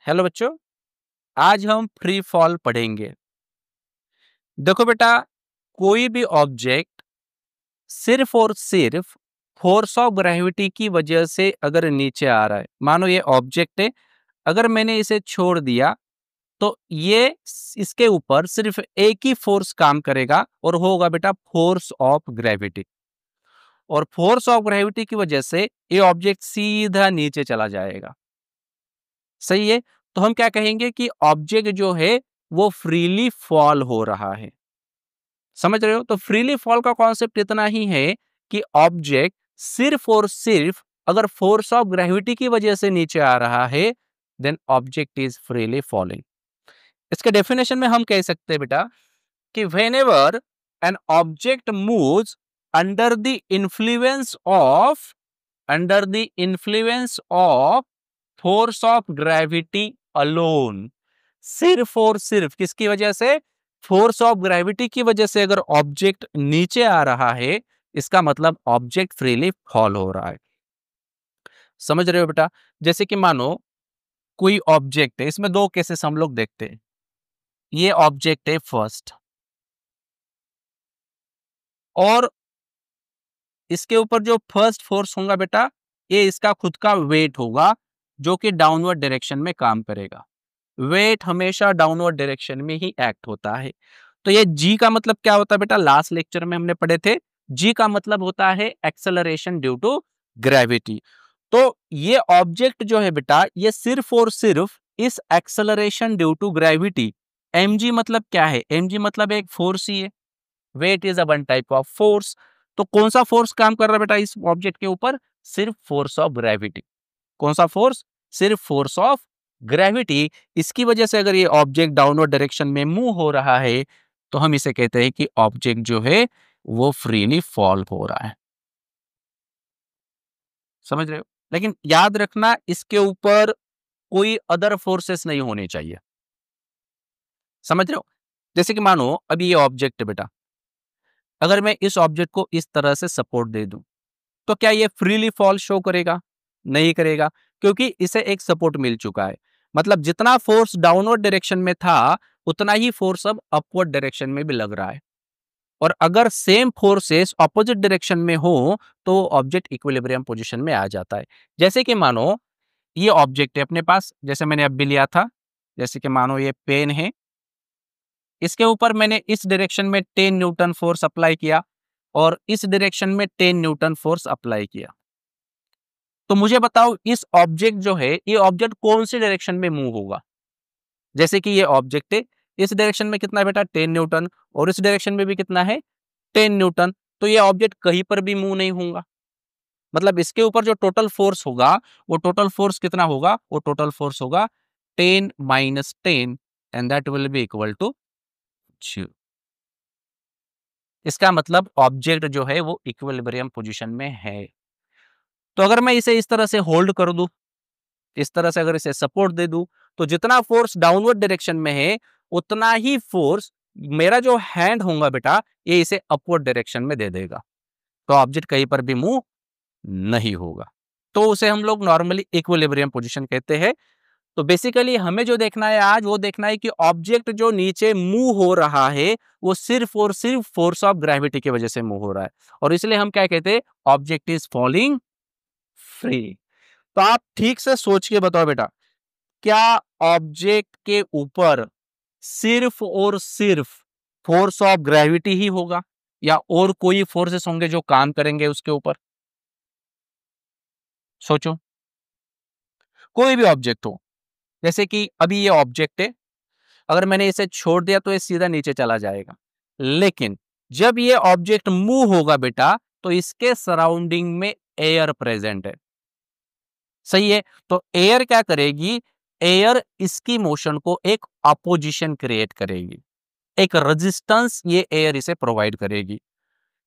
Hello बच्चों, आज हम फ्री फॉल पढ़ेंगे। देखो बेटा, कोई भी ऑब्जेक्ट सिर्फ और सिर्फ फोर्स ऑफ ग्रेविटी की वजह से अगर नीचे आ रहा है, मानो ये ऑब्जेक्ट है, अगर मैंने इसे छोड़ दिया तो ये इसके ऊपर सिर्फ एक ही फोर्स काम करेगा और वो होगा बेटा फोर्स ऑफ ग्रेविटी। और फोर्स ऑफ ग्रेविटी की वजह से ये ऑब्जेक्ट सीधा नीचे चला जाएगा। सही है। तो हम क्या कहेंगे कि ऑब्जेक्ट जो है वो फ्रीली फॉल हो रहा है। समझ रहे हो? तो फ्रीली फॉल का कॉन्सेप्ट इतना ही है कि ऑब्जेक्ट सिर्फ और सिर्फ अगर फोर्स ऑफ ग्रेविटी की वजह से नीचे आ रहा है, then object is freely falling. इसके डेफिनेशन में हम कह सकते हैं बेटा कि whenever an object moves under the influence of under the influence of force of gravity alone, सिर्फ और सिर्फ किसकी वजह से? फोर्स ऑफ ग्रेविटी की वजह से अगर ऑब्जेक्ट नीचे आ रहा है, इसका मतलब ऑब्जेक्ट फ्रीली फॉल हो रहा है। समझ रहे हो बेटा? जैसे कि मानो कोई ऑब्जेक्ट है, इसमें दो केसेस हम लोग देखते हैं। ये ऑब्जेक्ट है फर्स्ट, और इसके ऊपर जो फर्स्ट फोर्स होगा बेटा, ये इसका खुद का वेट होगा जो कि डाउनवर्ड डायरेक्शन में काम करेगा। वेट हमेशा डाउनवर्ड डायरेक्शन में ही एक्ट होता है। तो ये जी का मतलब क्या होता है बेटा? लास्ट लेक्चर में हमने पढ़े थे। जी का मतलब होता है एक्सेलरेशन ड्यू टू ग्रेविटी। तो ये ऑब्जेक्ट जो है बेटा, ये सिर्फ और सिर्फ इस acceleration due to gravity, MG मतलब क्या है? एमजी मतलब एक फोर्स ही है। Weight is a one type of force. तो कौन सा फोर्स काम कर रहा है बेटा इस ऑब्जेक्ट के ऊपर? सिर्फ फोर्स ऑफ ग्रेविटी। कौन सा फोर्स? सिर्फ फोर्स ऑफ ग्रेविटी। इसकी वजह से अगर ये ऑब्जेक्ट डाउनवर्ड डायरेक्शन में मूव हो रहा है, तो हम इसे कहते हैं कि ऑब्जेक्ट जो है वो फ्रीली फॉल हो रहा है। समझ रहे हो? लेकिन याद रखना, इसके ऊपर कोई अदर फोर्सेस नहीं होने चाहिए। समझ रहे हो? जैसे कि मानो अभी ये ऑब्जेक्ट है बेटा, अगर मैं इस ऑब्जेक्ट को इस तरह से सपोर्ट दे दूं, तो क्या ये फ्रीली फॉल शो करेगा? नहीं करेगा, क्योंकि इसे एक सपोर्ट मिल चुका है। मतलब जितना फोर्स डाउनवर्ड डायरेक्शन में था, उतना ही फोर्स अब अपवर्ड डायरेक्शन में भी लग रहा है। और अगर सेम फोर्सेस ऑपोजिट डायरेक्शन में हो, तो ऑब्जेक्ट इक्विलिब्रियम पोजीशन में आ जाता है। जैसे कि मानो ये ऑब्जेक्ट है अपने पास, जैसे मैंने अब भी लिया था। जैसे कि मानो ये पेन है, इसके ऊपर मैंने इस डायरेक्शन में 10 न्यूटन फोर्स अप्लाई किया और इस डायरेक्शन में 10 न्यूटन फोर्स अप्लाई किया। तो मुझे बताओ, इस ऑब्जेक्ट जो है, ये ऑब्जेक्ट कौन सी डायरेक्शन में मूव होगा? जैसे कि ये ऑब्जेक्ट है, इस डायरेक्शन में कितना है बेटा? 10 न्यूटन, और इस डायरेक्शन में भी कितना है? 10 न्यूटन। तो ये ऑब्जेक्ट कहीं पर भी मूव नहीं होगा। मतलब इसके ऊपर जो टोटल फोर्स होगा, वो टोटल फोर्स कितना होगा? वो टोटल फोर्स होगा 10 minus 10, and that will be equal to 0। इसका मतलब ऑब्जेक्ट जो है वो इक्विलिब्रियम पोजीशन में है। तो अगर मैं इसे इस तरह से होल्ड कर दूं, इस तरह से अगर इसे सपोर्ट दे दूं, तो जितना फोर्स डाउनवर्ड डायरेक्शन में है, उतना ही फोर्स मेरा जो हैंड होगा बेटा, ये इसे अपवर्ड डायरेक्शन में दे देगा। तो ऑब्जेक्ट कहीं पर भी मूव नहीं होगा। तो उसे हम लोग नॉर्मली इक्विलिब्रियम पोजीशन कहते हैं। तो बेसिकली हमें जो देखना है आज, वो देखना है कि ऑब्जेक्ट जो नीचे मूव हो रहा है, वो सिर्फ और सिर्फ फोर्स ऑफ ग्रेविटी की वजह से मूव हो रहा है। और इसलिए हम क्या कहते हैं? Object is falling free. तो आप ठीक से सोच के बताओ बेटा, क्या ऑब्जेक्ट के ऊपर सिर्फ और सिर्फ फोर्स ऑफ ग्रेविटी ही होगा, या और कोई फोर्सेस होंगे जो काम करेंगे उसके ऊपर? सोचो। कोई भी ऑब्जेक्ट हो, जैसे कि अभी ये ऑब्जेक्ट है, अगर मैंने इसे छोड़ दिया तो ये सीधा नीचे चला जाएगा। लेकिन जब ये ऑब्जेक्ट मूव होगा बेटा, तो इसके सराउंडिंग में एयर प्रेजेंट है। सही है। तो एयर क्या करेगी? एयर इसकी मोशन को एक अपोजिशन क्रिएट करेगी, एक रेजिस्टेंस ये एयर इसे प्रोवाइड करेगी।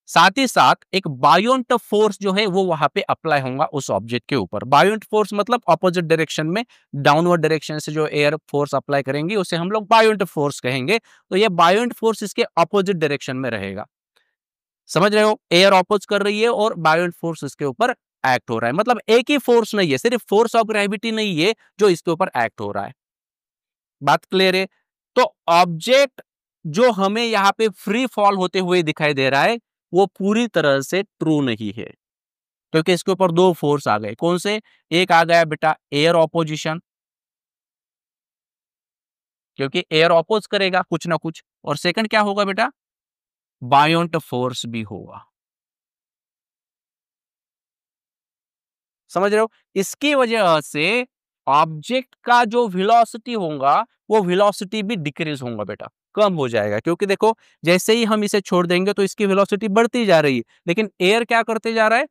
साथ ही साथ एक बायोंट फोर्स जो है वो वहां पे अप्लाई होगा उस ऑब्जेक्ट के ऊपर। बायोंट फोर्स मतलब ऑपोजिट डायरेक्शन में, डाउनवर्ड डायरेक्शन से जो एयर फोर्स अप्लाई करेंगी, उसे हम लोग बायोंट फोर्स कहेंगे। तो ये बायोंट फोर्स इसके अपोजिट डायरेक्शन में रहेगा। समझ रहे हो? एयर ऑपोज कर रही है और बायोंट फोर्स इसके ऊपर एक्ट हो रहा है। मतलब एक ही फोर्स नहीं है, सिर्फ फोर्स ऑफ ग्रेविटी नहीं है जो इसके ऊपर एक्ट हो रहा है। बात क्लियर है? तो ऑब्जेक्ट जो हमें यहाँ पे फ्री फॉल होते हुए दिखाई दे रहा है वो पूरी तरह से ट्रू नहीं है, क्योंकि इसके ऊपर दो फोर्स आ गए। कौन से? एक आ गया बेटा एयर ऑपोजिशन, क्योंकि एयर ऑपोज करेगा कुछ ना कुछ, और सेकंड क्या होगा बेटा? बायोंट फोर्स भी होगा। समझ रहे हो? इसकी वजह से ऑब्जेक्ट का जो वेलोसिटी होगा वो वेलोसिटी भी डिक्रीज होगा बेटा, कम हो जाएगा। क्योंकि देखो जैसे ही हम इसे छोड़ देंगे तो इसकी वेलोसिटी बढ़ती जा रही है, लेकिन एयर क्या करते जा रहा है?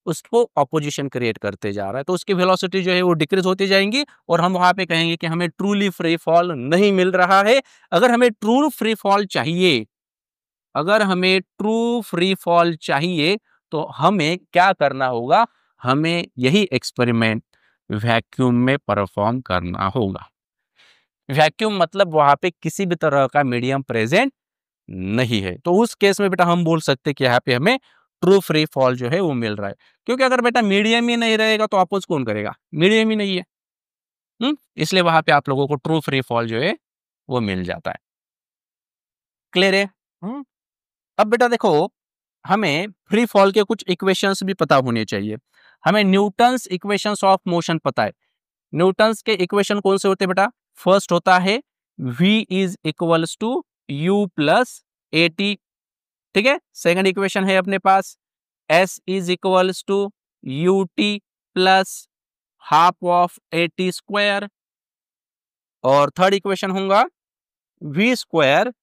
उसको ऑपोजिशन क्रिएट करते जा रहा है, तो उसकी वेलोसिटी जो है वो डिक्रीज होती जाएंगी और हम वहां पे कहेंगे कि हमें ट्रूली फ्री फॉल नहीं मिल रहा है। अगर हमें ट्रू फ्री फॉल चाहिए, अगर हमें ट्रू फ्री फॉल चाहिए तो हमें क्या करना होगा? हमें यही एक्सपेरिमेंट वैक्यूम में परफॉर्म करना होगा। वैक्यूम मतलब वहां पे किसी भी तरह का मीडियम प्रेजेंट नहीं है, तो उस केस में बेटा हम बोल सकते हैं कि यहाँ पे हमें ट्रू फ्री फॉल जो है वो मिल रहा है। क्योंकि अगर बेटा मीडियम ही नहीं रहेगा तो अपोज कौन करेगा? मीडियम ही नहीं है। इसलिए वहां पे आप लोगों को ट्रू फ्री फॉल जो है वो मिल जाता है। क्लियर है? अब बेटा देखो, हमें फ्री फॉल के कुछ इक्वेशंस भी पता होने चाहिए। हमें न्यूटन्स इक्वेशंस ऑफ मोशन पता है। न्यूटन्स के इक्वेशन कौन से होते हैं बेटा? फर्स्ट होता है v is equals to u plus A T. ठीक है। सेकंड इक्वेशन है अपने पास s is equals to U T plus half of A T square. और थर्ड इक्वेशन होगा v square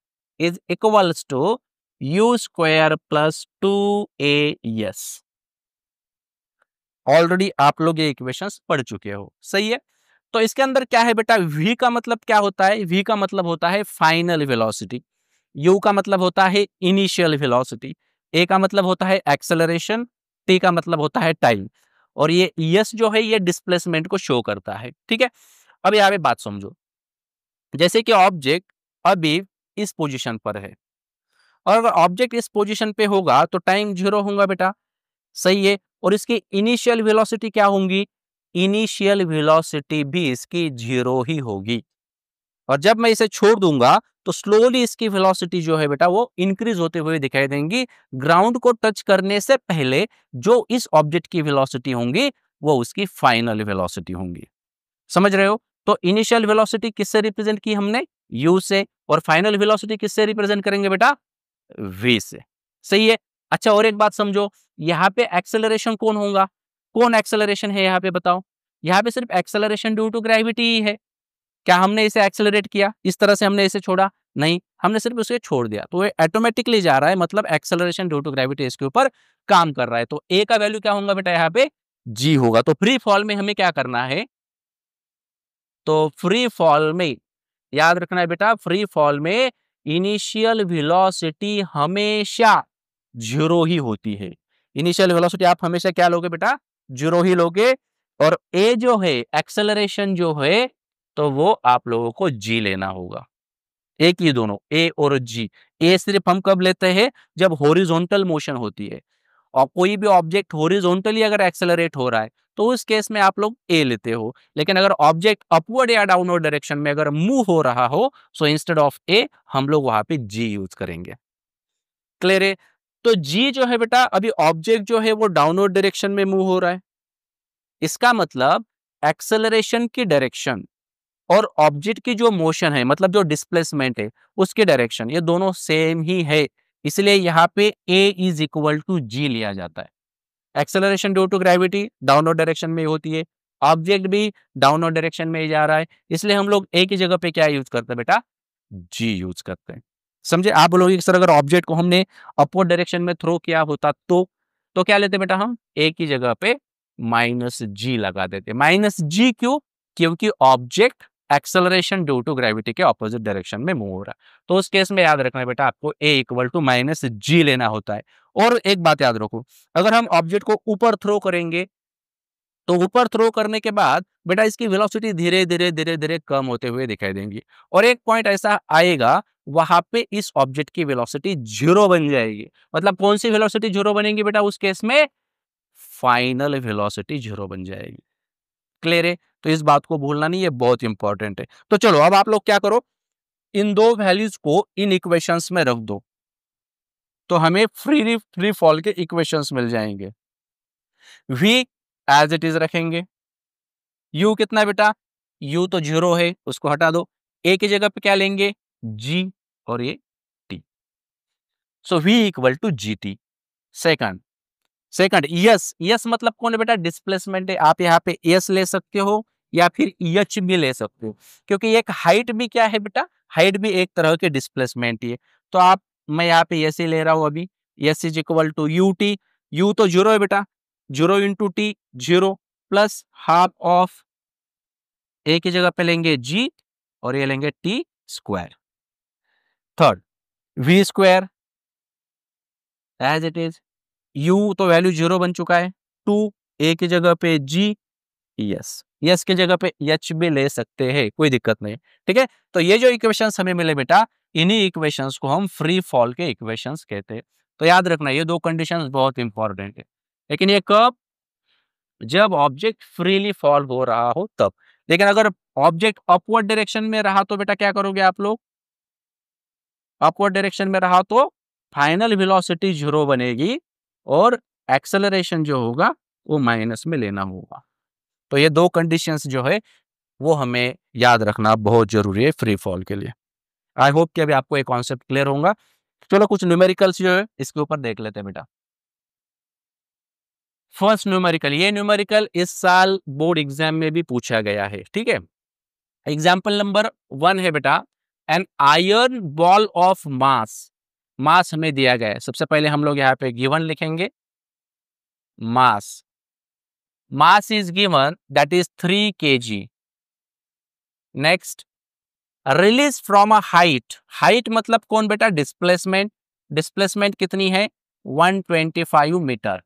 is equals to U square plus two A S. Already आप लोग ये इक्वेशंस पढ़ चुके हो, सही है। तो इसके अंदर क्या है बेटा? v का मतलब क्या होता है? v का मतलब होता है फाइनल वेलोसिटी, u का मतलब होता है इनिशियल वेलोसिटी, a का मतलब होता है एक्सेलरेशन, t का मतलब होता है टाइम, और ये s जो है ये डिस्प्लेसमेंट को शो करता है। ठीक है। अब यहाँ पे बात समझो, जैसे कि ऑब्जेक्ट अभी इस पोजीशन पर है, और अगर ऑब्जेक्ट इस पोजीशन पे होगा तो टाइम 0 होगा बेटा, सही है। और इसकी इनिशियल वेलोसिटी क्या होंगी? इनिशियल वेलोसिटी भी इसकी 0 ही होगी। और जब मैं इसे छोड़ दूंगा तो स्लोली इसकी वेलोसिटी जो है बेटा वो इंक्रीज होते हुए दिखाई देंगी। ग्राउंड को टच करने से पहले जो इस ऑब्जेक्ट की वेलोसिटी होंगी वो उसकी फाइनल वेलोसिटी होंगी। समझ रहे हो? तो इनिशियल वेलोसिटी किससे रिप्रेजेंट की हमने? u से। और फाइनल वेलोसिटी किससे रिप्रेजेंट करेंगे बेटा? v से। सही है। अच्छा, और एक बात समझो, यहाँ पे एक्सेलरेशन कौन होगा? कौन एक्सेलरेशन है यहाँ पे बताओ? यहाँ पे सिर्फ एक्सेलरेशन ड्यू टू ग्रेविटी ही है। क्या हमने इसे एक्सेलरेट किया? इस तरह से हमने इसे छोड़ा? नहीं, हमने सिर्फ उसे छोड़ दिया, तो ये ऑटोमेटिकली जा रहा है, मतलब एक्सेलरेशन ड्यू टू ग्रेविटी इसके ऊपर काम कर रहा है। तो ए का वैल्यू क्या होगा बेटा? यहाँ पे जी होगा। तो फ्री फॉल में हमें क्या करना है? तो फ्री फॉल में याद रखना है बेटा, फ्री फॉल में इनिशियल वेलोसिटी हमेशा 0 ही होती है। इनिशियल वेलोसिटी आप हमेशा क्या लोगे बेटा? 0 ही लोगे। और ए जो है एक्सेलरेशन जो है तो वो आप लोगों को जी लेना होगा। एक ही दोनों ए और जी। ए सिर्फ हम कब लेते हैं? जब हॉरिजॉन्टल मोशन होती है, और कोई भी ऑब्जेक्ट हॉरिजॉन्टली अगर एक्सेलरेट हो रहा है तो उस केस में आप लोग ए लेते हो। लेकिन अगर ऑब्जेक्ट अपवर्ड या डाउनवर्ड डायरेक्शन में अगर मूव हो रहा हो, सो इंस्टेड ऑफ ए हम लोग वहां पे जी यूज करेंगे। क्लियर है? तो जी जो है बेटा, अभी ऑब्जेक्ट जो है वो डाउनवर्ड डायरेक्शन में मूव हो रहा है, इसका मतलब एक्सेलरेशन की डायरेक्शन और ऑब्जेक्ट की जो मोशन है, मतलब जो डिस्प्लेसमेंट है उसकी डायरेक्शन, ये दोनों सेम ही है। इसलिए यहाँ पे A is equal to G लिया जाता है। Acceleration due to gravity downward direction में होती है, ऑब्जेक्ट भी डाउनवर्ड डायरेक्शन में ही जा रहा है, इसलिए हम लोग ए की जगह पे क्या यूज करते हैं बेटा? जी यूज करते हैं। समझे? आप बोलोगे सर अगर ऑब्जेक्ट को हमने अपवर्ड डायरेक्शन में थ्रो किया होता तो क्या लेते बेटा? हम ए की जगह पे माइनस जी लगा देते। माइनस जी क्यों? क्योंकि object acceleration due to gravity के ऑपोजिट डायरेक्शन में मूव हो रहा है। तो उस केस में याद रखना है बेटा, आपको ए इक्वल टू माइनस जी लेना होता है। और एक बात याद रखो, अगर हम ऑब्जेक्ट को ऊपर थ्रो करेंगे तो ऊपर थ्रो करने के बाद बेटा इसकी वेलोसिटी धीरे धीरे धीरे धीरे कम होते हुए दिखाई देंगी, और एक पॉइंट ऐसा आएगा वहां पे इस ऑब्जेक्ट की वेलोसिटी 0 बन जाएगी। मतलब कौन सी वेलोसिटी 0 बनेगी बेटा उस केस में? फाइनल वेलोसिटी 0 बन जाएगी। क्लियर है? तो इस बात को भूलना नहीं, ये बहुत इंपॉर्टेंट है। तो चलो अब आप लोग क्या करो, इन दो वैल्यूज को इन इक्वेशंस में रख दो, तो हमें फ्री फॉल के इक्वेशंस मिल जाएंगे। v एज इट इज रखेंगे, u कितना है बेटा, u तो 0 है, उसको हटा दो, a की जगह पे क्या लेंगे, g, और ये t। So v equal to G T. Second, yes, yes मतलब कौन है बेटा, डिस्प्लेसमेंट है। आप यहाँ पे यस ले सकते हो या फिर एच भी ले सकते हो, क्योंकि एक हाइट भी क्या है बेटा, हाइट भी एक तरह के डिस्प्लेसमेंट ही है। तो आप, मैं यहाँ पे यस ही ले रहा हूँ अभी, S is equal to you t, u तो 0 है बेटा, 0 into t 0 plus half of a की जगह पे लेंगे जी, और ये लेंगे t square. Third, v square as it is, u तो वैल्यू 0 बन चुका है, 2 ए की जगह पे जी, यस, यस की जगह पे एच भी ले सकते हैं, कोई दिक्कत नहीं। ठीक है, तो ये जो इक्वेशंस हमें मिले बेटा, इन्हीं इक्वेशंस को हम फ्री फॉल के इक्वेशंस कहते हैं। तो याद रखना ये दो कंडीशंस बहुत इंपॉर्टेंट है, लेकिन ये कब, जब ऑब्जेक्ट फ्रीली फॉल हो रहा हो तब। लेकिन अगर ऑब्जेक्ट अपवर्ड डायरेक्शन में रहा तो बेटा क्या करोगे आप लोग, अपवर्ड डायरेक्शन में रहा तो फाइनल वेलोसिटी 0 बनेगी, और एक्सेलरेशन जो होगा वो माइनस में लेना होगा। तो ये दो कंडीशंस जो है वो हमें याद रखना बहुत जरूरी है फ्री फॉल के लिए। आई होप कि अभी आपको एक कॉन्सेप्ट क्लियर होगा। चलो कुछ न्यूमेरिकल्स जो है इसके ऊपर देख लेते हैं बेटा। फर्स्ट न्यूमेरिकल, ये न्यूमेरिकल इस साल बोर्ड एग्जाम में भी पूछा गया है, ठीक है। एग्जाम्पल नंबर 1 है बेटा, an iron ball of mass, mass हमें दिया गया है। सबसे पहले हम लोग यहाँ पे गिवन लिखेंगे, mass, mass is given that is 3 kg। Next, release from a height, height मतलब कौन बेटा, डिस्प्लेसमेंट, डिस्प्लेसमेंट कितनी है 125 metre,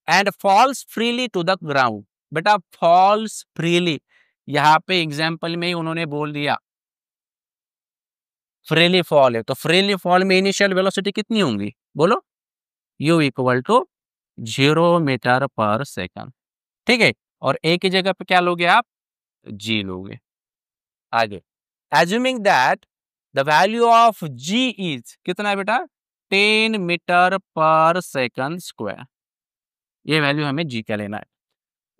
and falls freely to the ground. बेटा फॉल्स फ्रीली, यहाँ पे एग्जाम्पल में ही उन्होंने बोल दिया फ्रीली फॉल है, तो फ्रीली फॉल में इनिशियल वेलोसिटी कितनी होंगी बोलो, u इक्वल टू 0 मीटर पर सेकंड। ठीक है, और a की जगह पे क्या लोगे आप, g लोगे। आगे, assuming that the value of g is कितना है बेटा, 10 मीटर पर सेकंड स्क्वायर, ये वैल्यू हमें g का लेना है।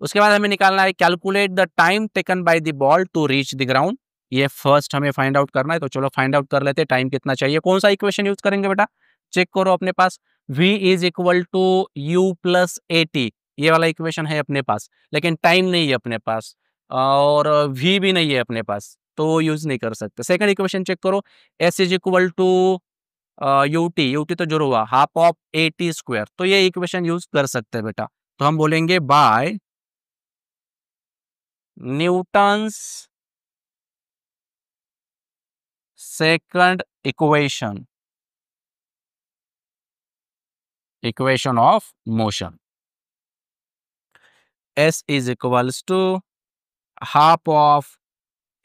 उसके बाद हमें निकालना है calculate the time taken by the ball to reach the ground, ये फर्स्ट हमें फाइंड आउट करना है। तो चलो फाइंड आउट कर लेते हैं टाइम कितना चाहिए। कौन सा इक्वेशन यूज करेंगे बेटा, चेक करो अपने पास, v is equal to U plus A T, ये वाला इक्वेशन है अपने पास, लेकिन टाइम नहीं है अपने पास, और v भी नहीं है अपने पास, तो यूज नहीं कर सकते। सेकंड इक्वेशन चेक करो, s is equal to U T तो जो हुआ half of A T square, तो ये इक्वेशन यूज कर सकते हैं बेटा। तो हम बोलेंगे by Newton's second equation, equation of motion, s is equals to half of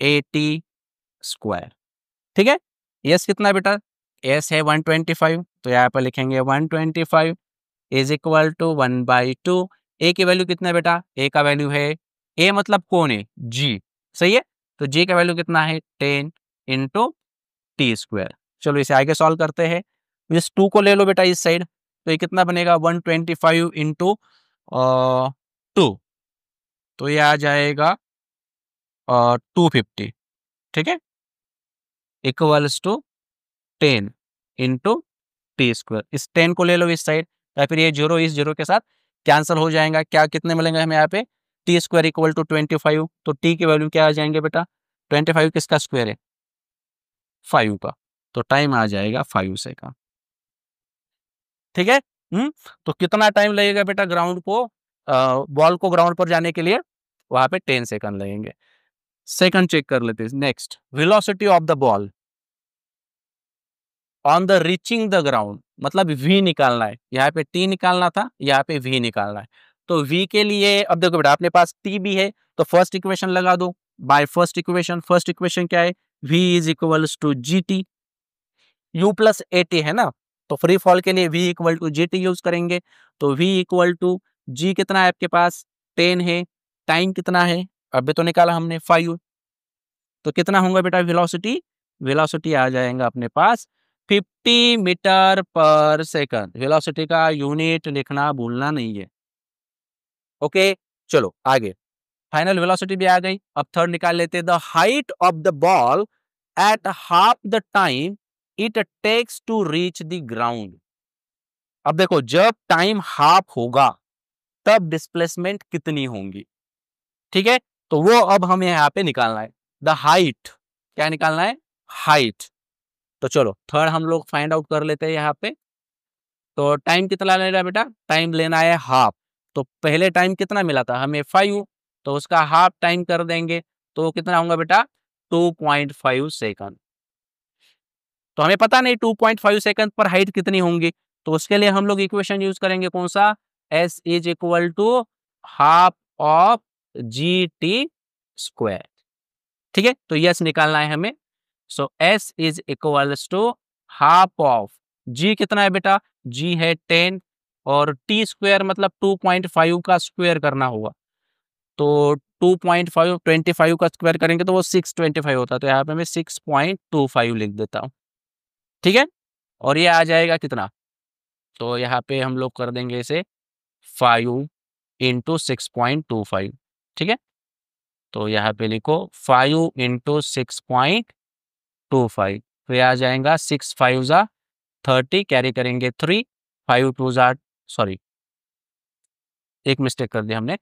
A T square. ठीक है, s कितना है बेटा, s है 125, तो यहाँ पर लिखेंगे 125 इज इक्वल टू 1/2। a की वैल्यू कितना है बेटा, a का वैल्यू है, a मतलब कौन है, g, सही है। तो g का वैल्यू कितना है 10 इंटू टी स्क्वायर। चलो इसे आगे सॉल्व करते हैं, इस 2 को ले लो बेटा इस साइड, तो ये कितना बनेगा 125 इंटू 2, तो ये आ जाएगा 250, ठीक है, equals to 10 into T square. इस 10 को ले लो इस साइड, या फिर ये 0 इस 0 के साथ कैंसिल हो जाएगा। क्या कितने मिलेंगे हमें यहाँ पे, टी स्क्वायर इक्वल टू 25, तो टी की वैल्यू क्या आ जाएंगे बेटा, 25 किसका स्क्वायर है 5 का, तो टाइम आ जाएगा 5 सेकंड। ठीक है, तो कितना टाइम लगेगा बेटा ग्राउंड को, बॉल को ग्राउंड पर जाने के लिए, वहां पे 10 सेकंड लगेंगे। सेकंड चेक कर लेते हैं। Next, velocity of the ball on the reaching the ground, मतलब v निकालना है, यहाँ पे t निकालना था, यहाँ पे v निकालना है। तो v के लिए अब देखो बेटा अपने पास t भी है, तो फर्स्ट इक्वेशन लगा दो, by first equation, first equation क्या है, v is equals to G T, u plus A T है ना, तो फ्री फॉल के लिए v equal to G T use करेंगे। तो v इक्वल टू g कितना है आपके पास 10 है, टाइम कितना है, अभी तो निकाला हमने 5, तो कितना होगा बेटा वेलोसिटी, वेलोसिटी आ जाएगा अपने पास 50 मीटर पर सेकंड। वेलोसिटी का यूनिट लिखना भूलना नहीं है। ओके, चलो आगे, फाइनल वेलोसिटी भी आ गई। अब थर्ड निकाल लेते हैं, the height of the ball at half the time it takes to reach the ground. अब देखो, जब टाइम हाफ होगा तब डिस्प्लेसमेंट कितनी होंगी, ठीक है, तो वो अब हमें यहाँ पे निकालना है, द हाइट। क्या निकालना है, हाइट। तो चलो थर्ड हम लोग फाइंड आउट कर लेते हैं यहाँ पे। तो टाइम कितना लेना है बेटा, टाइम लेना है हाफ। तो पहले टाइम कितना मिला था हमें 5, तो उसका हाफ टाइम कर देंगे, तो कितना होगा बेटा 2.5 सेकंड। तो हमें पता नहीं 2.5 सेकंड पर हाइट कितनी होंगी, तो उसके लिए हम लोग इक्वेशन यूज करेंगे कौन सा, s is equal to half of G T square. ठीक है, तो यस निकालना है हमें। So s is equals to half of g, कितना है बेटा, g है 10, और t स्क्वायर मतलब 2.5 का स्क्वायर करना होगा, तो 2.5 25 का स्क्वायर करेंगे तो वो 625 होता है, तो यहाँ पे मैं 6.25 लिख देता हूँ। ठीक है, और ये आ जाएगा कितना, तो यहाँ पे हम लोग कर देंगे इसे 5 इंटू 6.25। ठीक है, तो यहाँ पे लिखो 5 इंटू 6.25, तो ये आ जाएगा 6 5 जा 30, कैरी करेंगे 3, 5 2 जा, सॉरी एक मिस्टेक कर दिया हमने,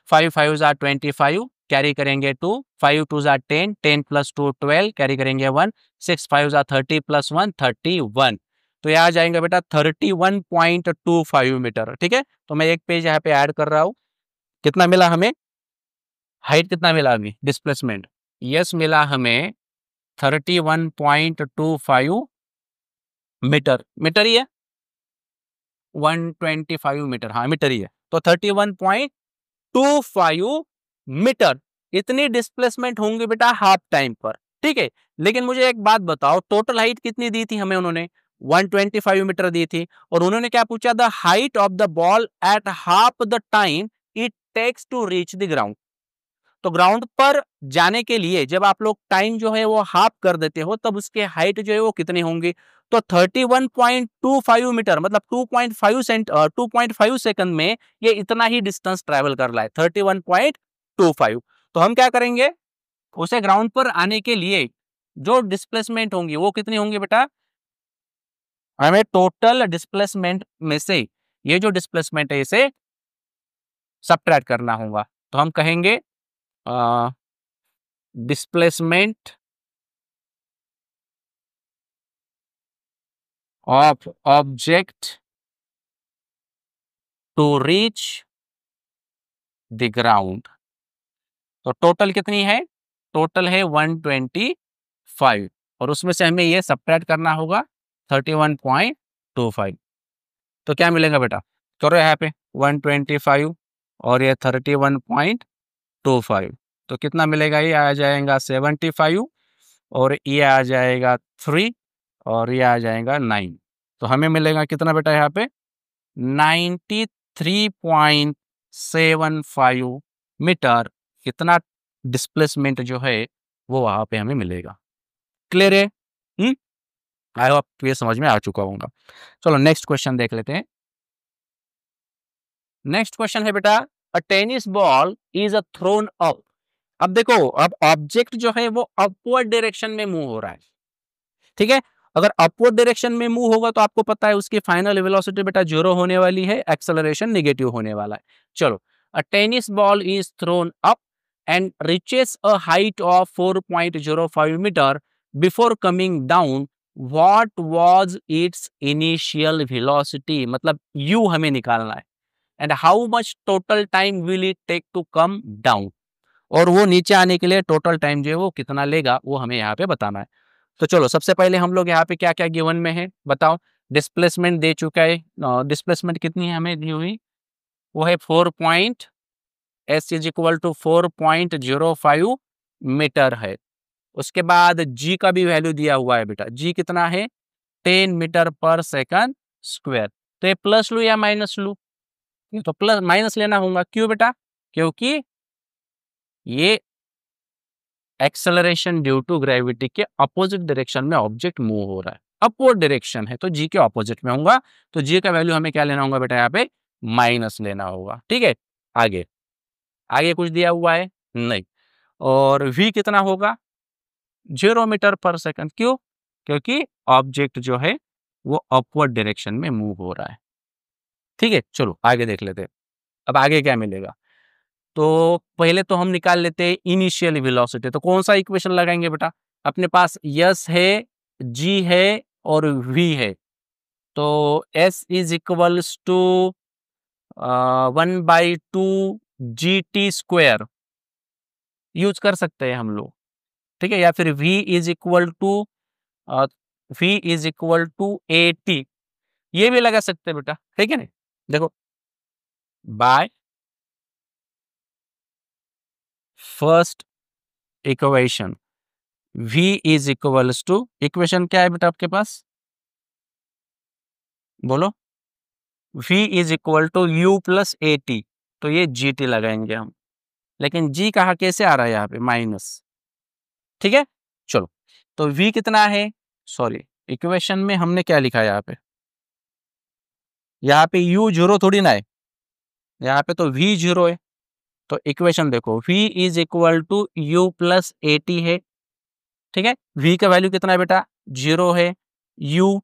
5 5 जा 25, कैरी करेंगे 2, 5 2 जा 10, 10 प्लस 2 12, कैरी करेंगे 1, 6 5 जा 30 प्लस 1 31, तो ये आ जाएगा बेटा 31.25 मीटर। ठीक है, तो मैं एक पेज यहाँ पे ऐड कर रहा हूँ। कितना मिला हमें, हाइट कितना मिला अभी, डिस्प्लेसमेंट, यस मिला हमें 31.25 मीटर, मीटर ही है, 125 मीटर, हाँ मीटर ही है, तो 31.25 मीटर इतनी डिस्प्लेसमेंट होंगी बेटा हाफ टाइम पर। ठीक है, लेकिन मुझे एक बात बताओ, टोटल हाइट कितनी दी थी हमें, उन्होंने 125 मीटर दी थी, और उन्होंने क्या पूछा, the height of the ball at half the time it takes to reach the ground. तो ग्राउंड पर जाने के लिए जब आप लोग टाइम जो है वो हाफ कर देते हो, तब उसके हाइट जो है वो कितनी होंगी, तो 31.25 मीटर मतलब 2.5 सेकंड में ये इतना ही डिस्टेंस ट्रैवल कर रहा है, 31.25। तो हम क्या करेंगे, उसे ग्राउंड पर आने के लिए जो डिस्प्लेसमेंट होंगी वो कितनी होंगी बेटा, हमें टोटल डिस्प्लेसमेंट में से ये जो डिस्प्लेसमेंट है इसे सबट्रैक्ट करना होगा। तो हम कहेंगे displacement of object to reach the ground, तो टोटल कितनी है, टोटल है 125, और उसमें से हमें ये सबट्रैक्ट करना होगा 31.25। तो क्या मिलेगा बेटा, करो यहाँ पे 125 और ये 31.25, तो कितना मिलेगा, ये आ जाएगा 75, और ये आ जाएगा 3, और ये आ जाएगा 9, तो हमें मिलेगा कितना बेटा यहाँ पे 93.75 मीटर, इतना डिस्प्लेसमेंट जो है वो वहां पे हमें मिलेगा। क्लियर है, आई होप ये समझ में आ चुका होगा। चलो नेक्स्ट क्वेश्चन देख लेते हैं। नेक्स्ट क्वेश्चन है बेटा, a tennis ball is a thrown up. अब देखो, अब ऑब्जेक्ट जो है वो अपवर्ड डायरेक्शन में मूव हो रहा है। ठीक है, अगर अपवर्ड डायरेक्शन में मूव होगा तो आपको पता है उसकी फाइनल वेलोसिटी बेटा 0 होने वाली है, एक्सेलरेशन नेगेटिव होने वाला है। चलो, a tennis ball is thrown up and reaches a height of 4.05 metre before coming down, what was its initial velocity, मतलब यू हमें निकालना है, and how much total time will it take to come down, और वो नीचे आने के लिए टोटल टाइम जो है वो कितना लेगा वो हमें यहाँ पे बताना है। तो चलो सबसे पहले हम लोग यहाँ पे क्या क्या गिवन में है बताओ, डिस्प्लेसमेंट दे चुका है, डिस्प्लेसमेंट कितनी है हमें दी हुई, वो है 4 S is equal to 4.05 metre है। उसके बाद जी का भी वैल्यू दिया हुआ है बेटा, जी कितना है 10 मीटर पर सेकंड स्क्वायर, तो ये प्लस लू या माइनस लू, ये तो प्लस माइनस लेना होगा, क्यों बेटा, क्योंकि ये एक्सेलरेशन ड्यू टू ग्रेविटी के अपोजिट डायरेक्शन में ऑब्जेक्ट मूव हो रहा है, अपवर्ड डायरेक्शन है तो जी के ऑपोजिट में होगा, तो जी का वैल्यू हमें क्या लेना होगा बेटा, यहाँ पे माइनस लेना होगा। ठीक है, आगे आगे कुछ दिया हुआ है नहीं। और v कितना होगा, 0 मीटर पर सेकंड। क्यों? क्योंकि ऑब्जेक्ट जो है वो अपवर्ड डायरेक्शन में मूव हो रहा है। ठीक है, चलो आगे देख लेते हैं। अब आगे क्या मिलेगा, तो पहले तो हम निकाल लेते हैं इनिशियल वेलोसिटी। तो कौन सा इक्वेशन लगाएंगे बेटा, अपने पास s है, g है और v है। तो s is equals to 1/2 gt square use कर सकते हैं हम लोग। ठीक है, या फिर v is equal to at, ये भी लगा सकते हैं बेटा। ठीक है ना, देखो by first equation v is equals to, equation क्या है बेटा आपके पास, बोलो, v is equal to u plus A T, तो ये जी टी लगाएंगे हम, लेकिन g कहा कैसे आ रहा है यहाँ पे, माइनस। ठीक है, चलो, तो v कितना है, सॉरी इक्वेशन में हमने क्या लिखा है यहाँ पे u जीरो थोड़ी ना है, यहाँ पे तो v जीरो है। तो इक्वेशन देखो, v is equal to u plus A T है। ठीक है, v का वैल्यू कितना है बेटा, जीरो है, u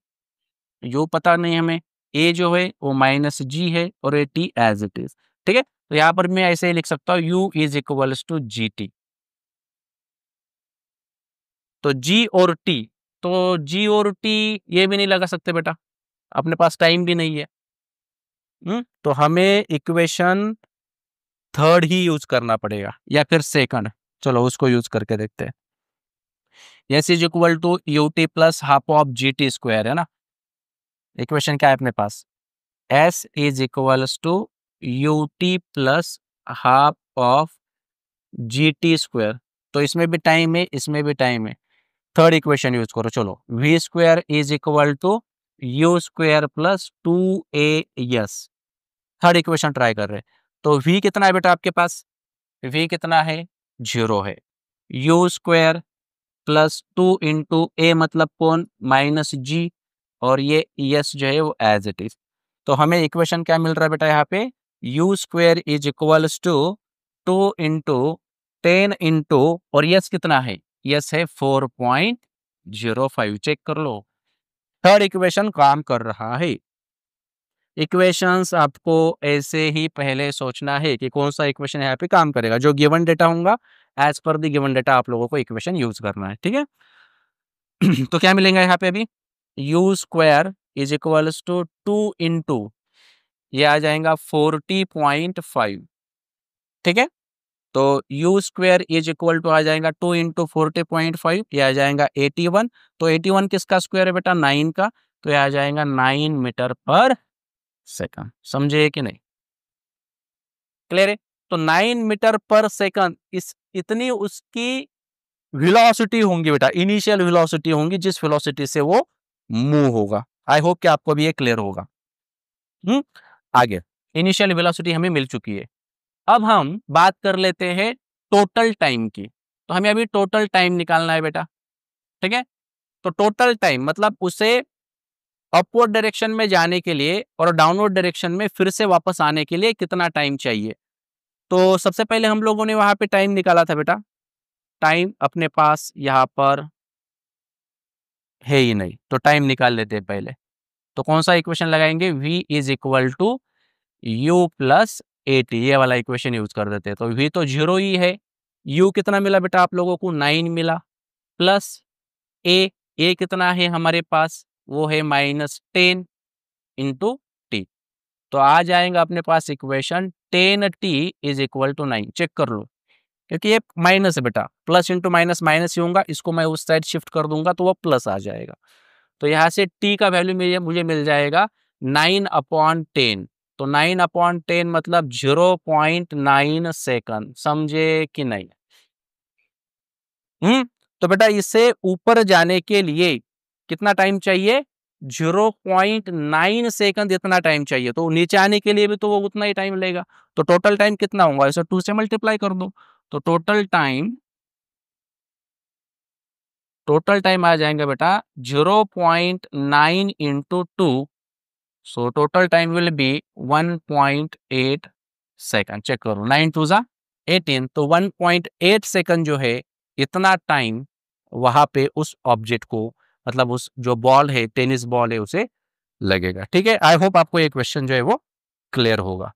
पता नहीं हमें, a जो है वो माइनस जी है और A T as it is. ठीक है, तो यहाँ पर मैं ऐसे ही लिख सकता हूँ u is equals to G T. तो g और t, तो g और t ये भी नहीं लगा सकते बेटा, अपने पास टाइम भी नहीं है। तो हमें इक्वेशन थर्ड ही यूज करना पड़ेगा या फिर सेकंड, चलो उसको यूज करके देखते हैं। S is equal to U T plus half of G T square है ना, इक्वेशन क्या है अपने पास, S is equals to U T plus half of G T square. तो इसमें भी टाइम है, इसमें भी टाइम है, थर्ड इक्वेशन यूज करो। चलो, V square is equal to U square plus two A S, third equation try कर रहे हैं। तो v कितना है बेटा आपके पास, v कितना है, जीरो है, u square plus two into a मतलब कौन, माइनस जी, और ये एस जो है वो एज इट इज। तो हमें इक्वेशन क्या मिल रहा है बेटा यहाँ पे, U square is equals to 2 × 10 into, और यस कितना है, यस है 4.05, चेक कर लो, थर्ड इक्वेशन काम कर रहा है। इक्वेशंस आपको ऐसे ही पहले सोचना है कि कौन सा इक्वेशन यहाँ पे काम करेगा, जो गिवन डेटा होगा as per the given data आप लोगों को इक्वेशन यूज करना है। ठीक है तो क्या मिलेगा यहाँ पे अभी, u square is equals to 2 × ये आ जाएगा 40.5। ठीक है, तो u square is equal to आ जाएगा 2 × 40.5, ये आ जाएगा 81। तो 81 किसका स्क्वायर है बेटा, 9 का, तो ये आ जाएगा 9 मीटर पर सेकंड। समझे कि नहीं, क्लियर है। तो 9 मीटर पर सेकंड, इस इतनी उसकी वेलोसिटी होंगी बेटा, इनिशियल वेलोसिटी होंगी जिस वेलोसिटी से वो मूव होगा। आई होप कि आपको भी ये क्लियर होगा। आगे इनिशियल वेलोसिटी हमें मिल चुकी है, अब हम बात कर लेते हैं टोटल टाइम की। तो हमें अभी टोटल टाइम निकालना है बेटा। ठीक है, तो टोटल टाइम मतलब उसे अपवर्ड डायरेक्शन में जाने के लिए और डाउनवर्ड डायरेक्शन में फिर से वापस आने के लिए कितना टाइम चाहिए। तो सबसे पहले हम लोगों ने वहां पे टाइम निकाला था बेटा, टाइम अपने पास यहाँ पर है ही नहीं, तो टाइम निकाल लेते हैं पहले। तो कौन सा इक्वेशन लगाएंगे, v is equal to U plus A T, ये वाला इक्वेशन यूज कर देते हैं। तो v तो जीरो ही है, u कितना मिला बेटा आप लोगों को, 9 मिला, प्लस a कितना है हमारे पास, वो है -10 इंटू टी। तो आ जाएगा अपने पास equation 10t is equal to 9, check कर लो, क्योंकि ये माइनस है बेटा, प्लस इंटू माइनस माइनस ही होगा, इसको मैं उस साइड शिफ्ट कर दूंगा तो वो प्लस आ जाएगा। तो यहाँ से t का वैल्यू मुझे मिल जाएगा 9/10। तो 9/10 मतलब 0.9 सेकंड, समझे कि नहीं। तो बेटा इससे ऊपर जाने के लिए कितना टाइम चाहिए, 0.9 सेकंड इतना टाइम चाहिए। तो नीचे आने के लिए भी तो वो उतना ही टाइम लेगा। तो टोटल टाइम कितना होगा, इसे 2 से मल्टीप्लाई कर दो, तो टोटल टाइम आ जाएगा बेटा 0.9 into 2, so total time will be 1.8 second. Check करो, 9 2 जा 18, तो 1.8 सेकंड जो है, इतना टाइम वहां पे उस ऑब्जेक्ट को, मतलब उस जो बॉल है, टेनिस बॉल है, उसे लगेगा। ठीक है, आई होप आपको ये क्वेश्चन जो है वो क्लियर होगा।